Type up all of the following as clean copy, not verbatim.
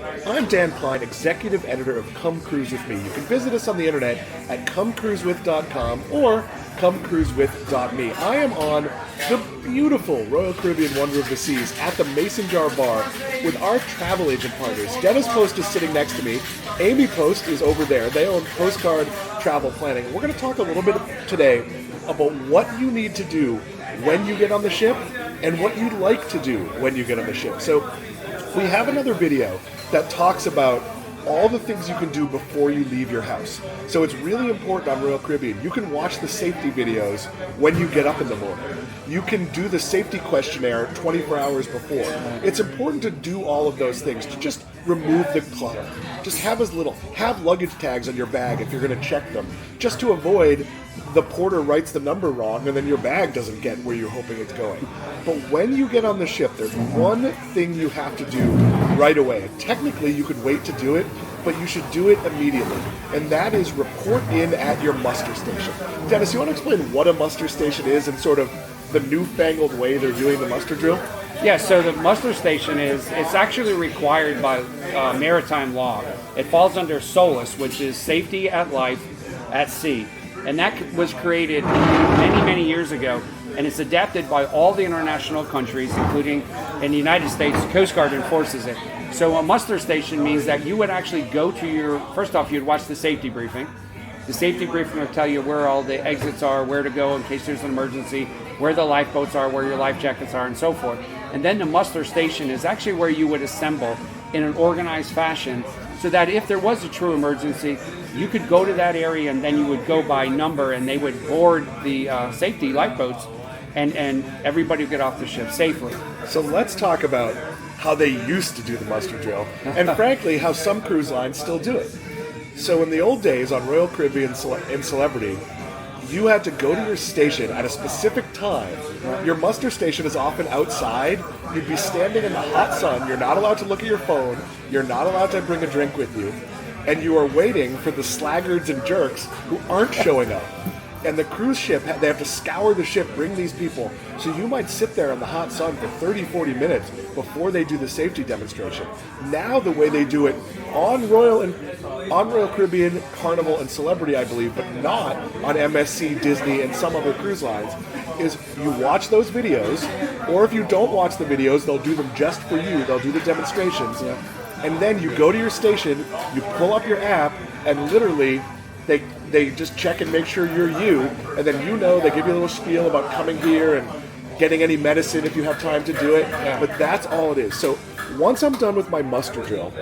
I'm Dan Kline, Executive Editor of Come Cruise With Me. You can visit us on the internet at comecruisewith.com or comecruisewith.me. I am on the beautiful Royal Caribbean Wonder of the Seas at the Mason Jar Bar with our travel agent partners. Dennis Post is sitting next to me. Amy Post is over there. They own PostCard Travel Planning. We're going to talk a little bit today about what you need to do when you get on the ship and what you'd like to do when you get on the ship. So we have another video that talks about all the things you can do before you leave your house. So it's really important on Royal Caribbean. You can watch the safety videos when you get up in the morning. You can do the safety questionnaire 24 hours before. It's important to do all of those things, to just remove the clutter. Just have luggage tags on your bag if you're going to check them, just to avoid the porter writes the number wrong and then your bag doesn't get where you're hoping it's going. But when you get on the ship, there's one thing you have to do right away. Technically, you could wait to do it, but you should do it immediately. And that is report in at your muster station. Dennis, you want to explain what a muster station is and sort of the newfangled way they're doing the muster drill? Yeah, so the muster station it's actually required by maritime law. It falls under SOLAS, which is Safety at Life at Sea. And that was created many, many years ago, and it's adapted by all the international countries, including in the United States, the Coast Guard enforces it. So a muster station means that you would actually go to first off, you'd watch the safety briefing. The safety briefing will tell you where all the exits are, where to go in case there's an emergency, where the lifeboats are, where your life jackets are, and so forth. And then the muster station is actually where you would assemble in an organized fashion so that if there was a true emergency, you could go to that area and then you would go by number and they would board the safety lifeboats and everybody would get off the ship safely. So let's talk about how they used to do the muster drill and frankly how some cruise lines still do it. So in the old days on Royal Caribbean and Celebrity, you had to go to your station at a specific time. Your muster station is often outside. You'd be standing in the hot sun. You're not allowed to look at your phone. You're not allowed to bring a drink with you. And you are waiting for the slaggards and jerks who aren't showing up. And the cruise ship, they have to scour the ship, bring these people. So you might sit there in the hot sun for 30, 40 minutes before they do the safety demonstration. Now the way they do it on Royal Caribbean, Carnival, and Celebrity, I believe, but not on MSC, Disney, and some other cruise lines, is you watch those videos, or if you don't watch the videos, they'll do them just for you. They'll do the demonstrations. Yeah. And then you go to your station, you pull up your app, and literally they just check and make sure you're you, and then they give you a little spiel about coming here and getting any medicine if you have time to do it. Yeah. But that's all it is. So once I'm done with my muster drill,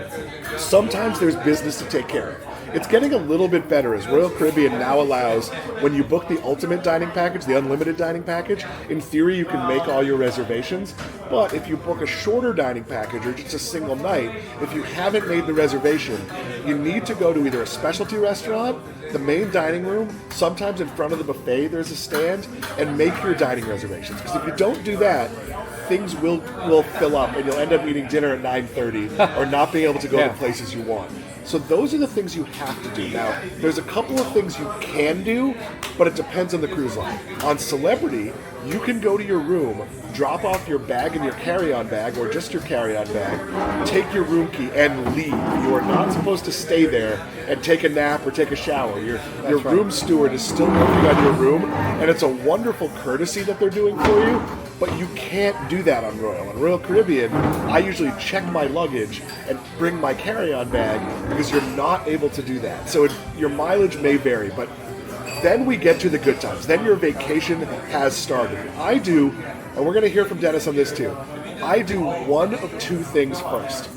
sometimes there's business to take care of. It's getting a little bit better as Royal Caribbean now allows, when you book the ultimate dining package, the unlimited dining package, in theory you can make all your reservations, but if you book a shorter dining package or just a single night, if you haven't made the reservation, you need to go to either a specialty restaurant, the main dining room, sometimes in front of the buffet there's a stand, and make your dining reservations. Because if you don't do that, things will fill up and you'll end up eating dinner at 9:30 or not being able to go to places you want. So those are the things you have to do. Now, there's a couple of things you can do, but it depends on the cruise line. On Celebrity, you can go to your room, drop off your bag and your carry-on bag, or just your carry-on bag, take your room key, and leave. You are not supposed to stay there and take a nap or take a shower. Your room steward is still working on your room, and it's a wonderful courtesy that they're doing for you, but you can't do that on Royal. On Royal Caribbean, I usually check my luggage and bring my carry-on bag because you're not able to do that. So your mileage may vary, but then we get to the good times. Then your vacation has started. I do, and we're going to hear from Dennis on this too, I do one of two things first.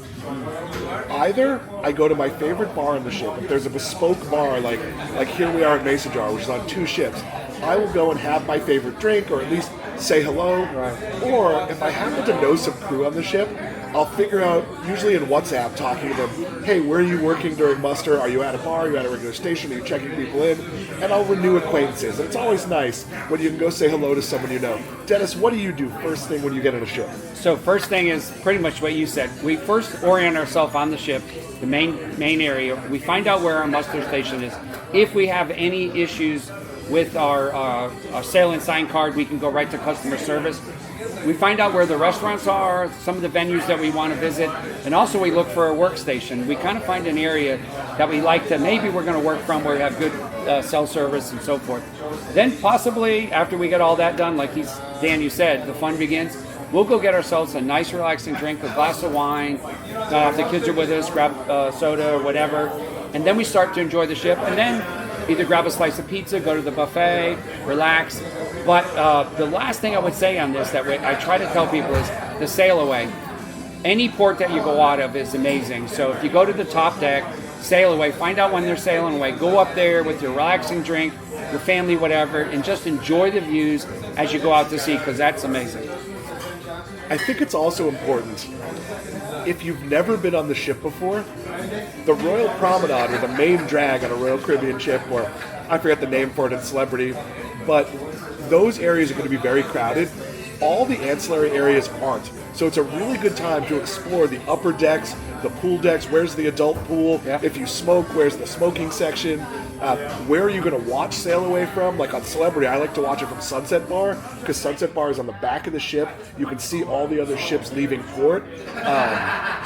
Either I go to my favorite bar on the ship. If there's a bespoke bar like here we are at Mason Jar, which is on two ships, I will go and have my favorite drink, or at least say hello. Right. Or if I happen to know some crew on the ship, I'll figure out, usually in WhatsApp, talking to them, hey, where are you working during muster? Are you at a bar? Are you at a regular station? Are you checking people in? And I'll renew acquaintances. And it's always nice when you can go say hello to someone you know. Dennis, what do you do first thing when you get on a ship? So first thing is pretty much what you said. We first orient ourselves on the ship, the main area. We find out where our muster station is. If we have any issues with our sail and sign card, we can go right to customer service. we find out where the restaurants are, some of the venues that we want to visit, and also we look for a workstation. We kind of find an area that we like to, maybe we're going to work from where we have good cell service and so forth. Then possibly after we get all that done, like Dan, you said, the fun begins. We'll go get ourselves a nice relaxing drink, a glass of wine. If the kids are with us, grab soda or whatever. And then we start to enjoy the ship. And then either grab a slice of pizza, go to the buffet, relax. But the last thing I would say on this that I try to tell people is the sail away. Any port that you go out of is amazing. So if you go to the top deck, sail away, find out when they're sailing away. Go up there with your relaxing drink, your family, whatever, and just enjoy the views as you go out to sea, because that's amazing. I think it's also important, if you've never been on the ship before, the Royal Promenade, or the main drag on a Royal Caribbean ship, or I forget the name for it in Celebrity, but those areas are going to be very crowded. All the ancillary areas aren't. So it's a really good time to explore the upper decks, the pool decks. Where's the adult pool? Yeah. If you smoke, where's the smoking section? Where are you going to watch sail away from? Like on Celebrity, I like to watch it from Sunset Bar, because Sunset Bar is on the back of the ship. You can see all the other ships leaving port.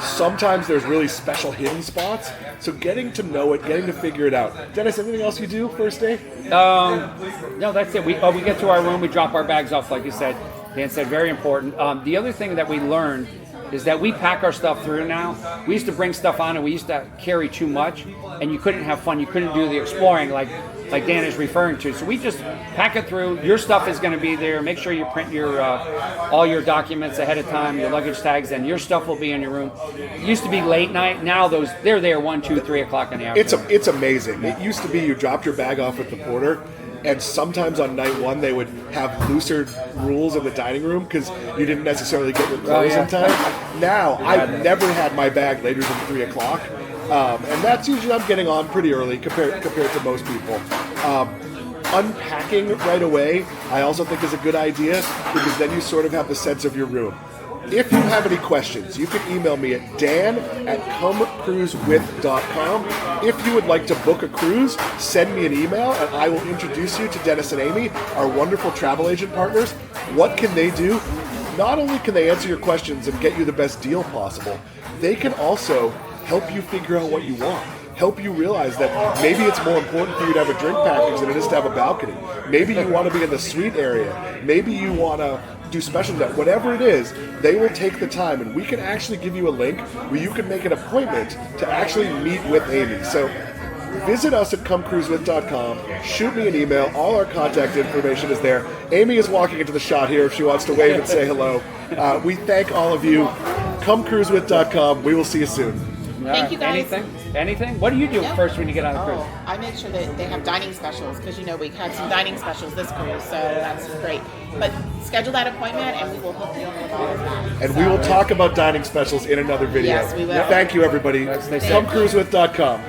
Sometimes there's really special hidden spots. So getting to know it, getting to figure it out. Dennis, anything else you do first day? No, that's it. We get to our room, we drop our bags off, like you said. Dan said, very important. The other thing that we learned is that we pack our stuff through now. We used to bring stuff on and we used to carry too much, and you couldn't have fun. You couldn't do the exploring like Dan is referring to. So we just pack it through. Your stuff is going to be there. Make sure you print your all your documents ahead of time, your luggage tags, and your stuff will be in your room. It used to be late night. Now they're there 1, 2, 3 o'clock in the afternoon. It's amazing. It used to be you dropped your bag off with the porter, and sometimes on night one they would have looser rules in the dining room because you didn't necessarily get your clothes in time. Now, I've never had my bag later than 3 o'clock, and that's usually I'm getting on pretty early compared to most people. Unpacking right away, I also think is a good idea, because then you sort of have the sense of your room. If you have any questions, you can email me at dan@comecruisewith.com. If you would like to book a cruise, send me an email and I will introduce you to Dennis and Amy, our wonderful travel agent partners. What can they do? Not only can they answer your questions and get you the best deal possible, they can also help you figure out what you want. Help you realize that maybe it's more important for you to have a drink package than it is to have a balcony. Maybe you want to be in the suite area. Maybe you want to do special stuff. Whatever it is, they will take the time, and we can actually give you a link where you can make an appointment to actually meet with Amy. So visit us at comecruisewith.com, shoot me an email, all our contact information is there. Amy is walking into the shot here if she wants to wave and say hello. We thank all of you. Comecruisewith.com. We will see you soon. Thank you, guys. Anything? What do you do first when you get on a cruise? I make sure that they have dining specials, because we've had some dining specials this cruise, so that's great. But schedule that appointment and we will hook you up with all of that. And we will talk about dining specials in another video. Yes, we will. Thank you, everybody. Stay safe. Comecruisewith.com.